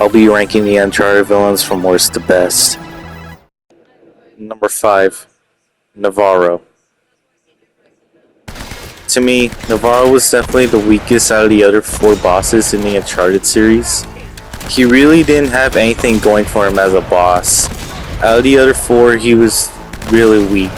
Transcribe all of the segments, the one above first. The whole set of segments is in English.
I'll be ranking the Uncharted villains from worst to best. Number 5, Navarro. To me, Navarro was definitely the weakest out of the other 4 bosses in the Uncharted series. He really didn't have anything going for him as a boss. Out of the other 4, he was really weak.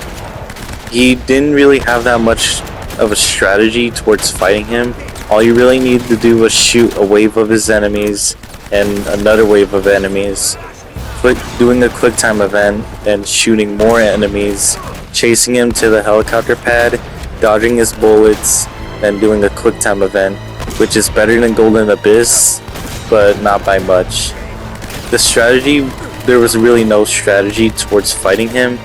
He didn't really have that much of a strategy towards fighting him. All you really needed to do was shoot a wave of his enemies and another wave of enemies, doing a quick time event and shooting more enemies, chasing him to the helicopter pad, dodging his bullets, and doing a quick time event, which is better than Golden Abyss, but not by much. The strategy, there was really no strategy towards fighting him.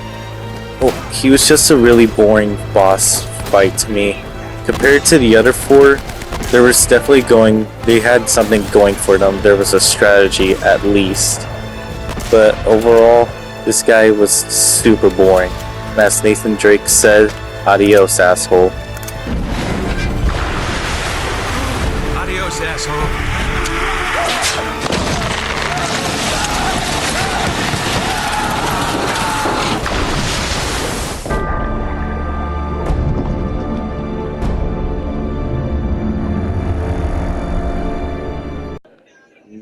Well, he was just a really boring boss fight to me. Compared to the other 4, there was definitely they had something going for them. There was a strategy at least. But overall, this guy was super boring. And as Nathan Drake said, adios, asshole. Adios, asshole.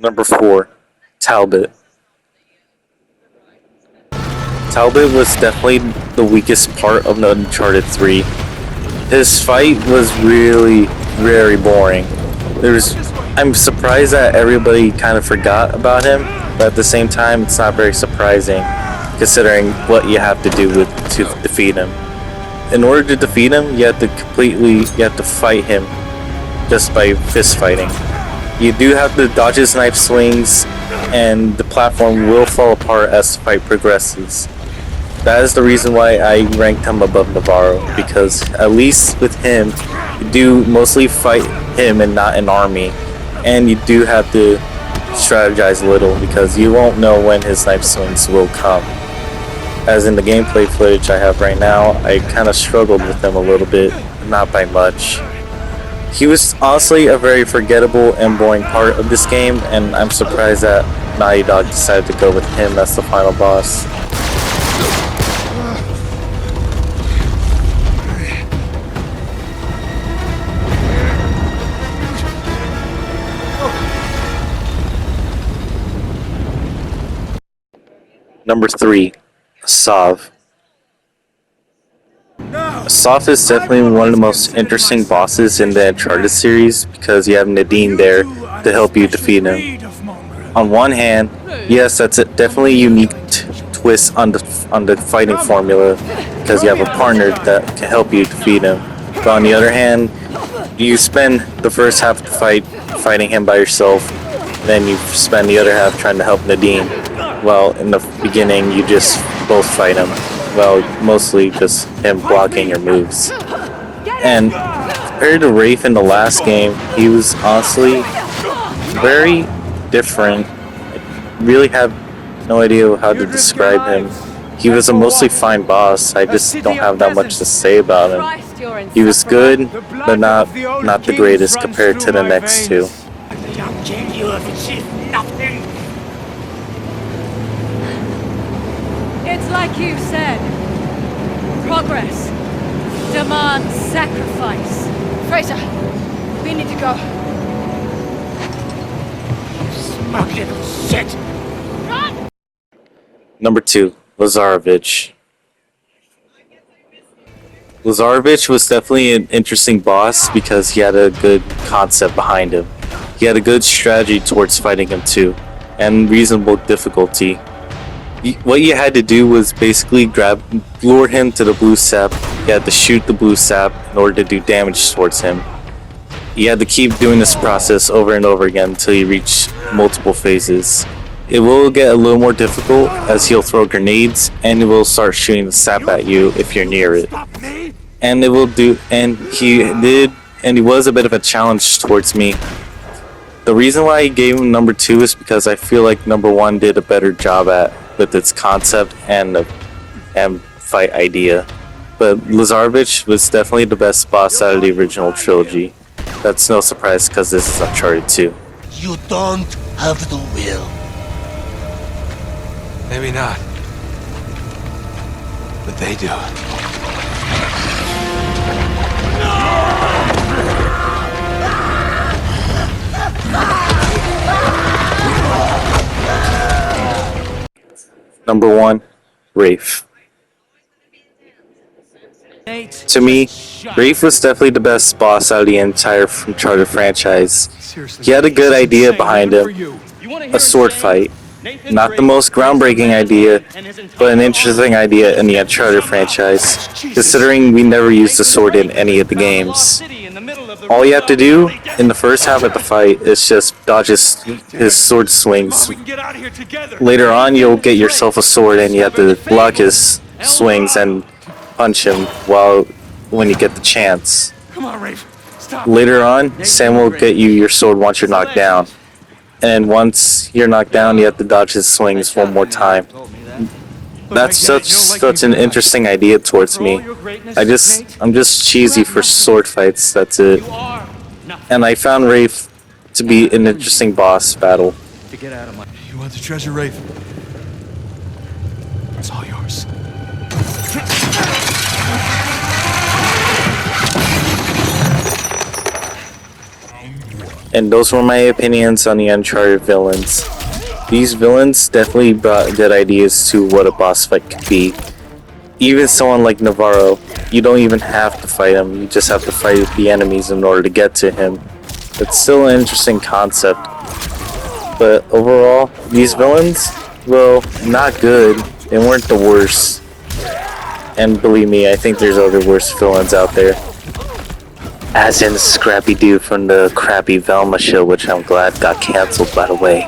Number 4, Talbot. Talbot was definitely the weakest part of the Uncharted 3. His fight was really very boring. I'm surprised that everybody kind of forgot about him, but at the same time it's not very surprising considering what you have to do to defeat him. In order to defeat him, you have to fight him just by fist fighting. You do have to dodge his knife swings, and the platform will fall apart as the fight progresses. That is the reason why I ranked him above Navarro, because at least with him, you do mostly fight him and not an army, and you do have to strategize a little because you won't know when his knife swings will come. As in the gameplay footage I have right now, I kind of struggled with him a little bit, not by much. He was honestly a very forgettable and boring part of this game, and I'm surprised that Naughty Dog decided to go with him as the final boss. Number 3, Sov. Sov is definitely one of the most interesting bosses in the Uncharted series because you have Nadine there to help you defeat him. On one hand, yes, that's a definitely unique twist on the fighting formula because you have a partner that can help you defeat him. But on the other hand, you spend the first half of the fight fighting him by yourself, then you spend the other half trying to help Nadine. Well, in the beginning, you just both fight him. Well, mostly just him blocking your moves. And compared to Rafe in the last game, he was honestly very different. I really have no idea how to describe him. He was a mostly fine boss. I just don't have that much to say about him. He was good, but not the greatest compared to the next 2. It's like you said. Progress demands sacrifice. Fraser, we need to go. Smug little shit! Run! Number 2, Lazarevich. Lazarevich was definitely an interesting boss because he had a good concept behind him. He had a good strategy towards fighting him too, and reasonable difficulty. What you had to do was basically lure him to the blue sap. You had to shoot the blue sap in order to do damage towards him. You had to keep doing this process over and over again until you reach multiple phases. It will get a little more difficult as he'll throw grenades and he will start shooting the sap at you if you're near it. And he was a bit of a challenge towards me. The reason why I gave him number 2 is because I feel like number 1 did a better job with its concept and fight idea. But Lazarevich was definitely the best boss out of the original trilogy. That's no surprise because this is Uncharted 2. You don't of the will. Maybe not. But they do. Number 1, Rafe. To me, Rafe was definitely the best boss out of the entire Uncharted franchise. He had a good idea behind him, a sword fight. Not the most groundbreaking idea, but an interesting idea in the Uncharted franchise, considering we never used a sword in any of the games. All you have to do in the first half of the fight is just dodge his sword swings. Later on, you'll get yourself a sword and you have to block his swings and punch him when you get the chance. Come on, Rafe. Stop. Later on, Sam will get you your sword once you're knocked down. And once you're knocked down, you have to dodge his swings one more time. That's such an interesting idea towards me. I'm just cheesy for sword fights, that's it. And I found Rafe to be an interesting boss battle. You want the treasure, Rafe? It's all yours. And those were my opinions on the Uncharted villains. These villains definitely brought good ideas to what a boss fight could be. Even someone like Navarro, you don't even have to fight him, you just have to fight the enemies in order to get to him. It's still an interesting concept. But overall, these villains, well, not good. They weren't the worst. And believe me, I think there's other worse villains out there. As in Scrappy Doo from the crappy Velma show, which I'm glad got cancelled, by the way.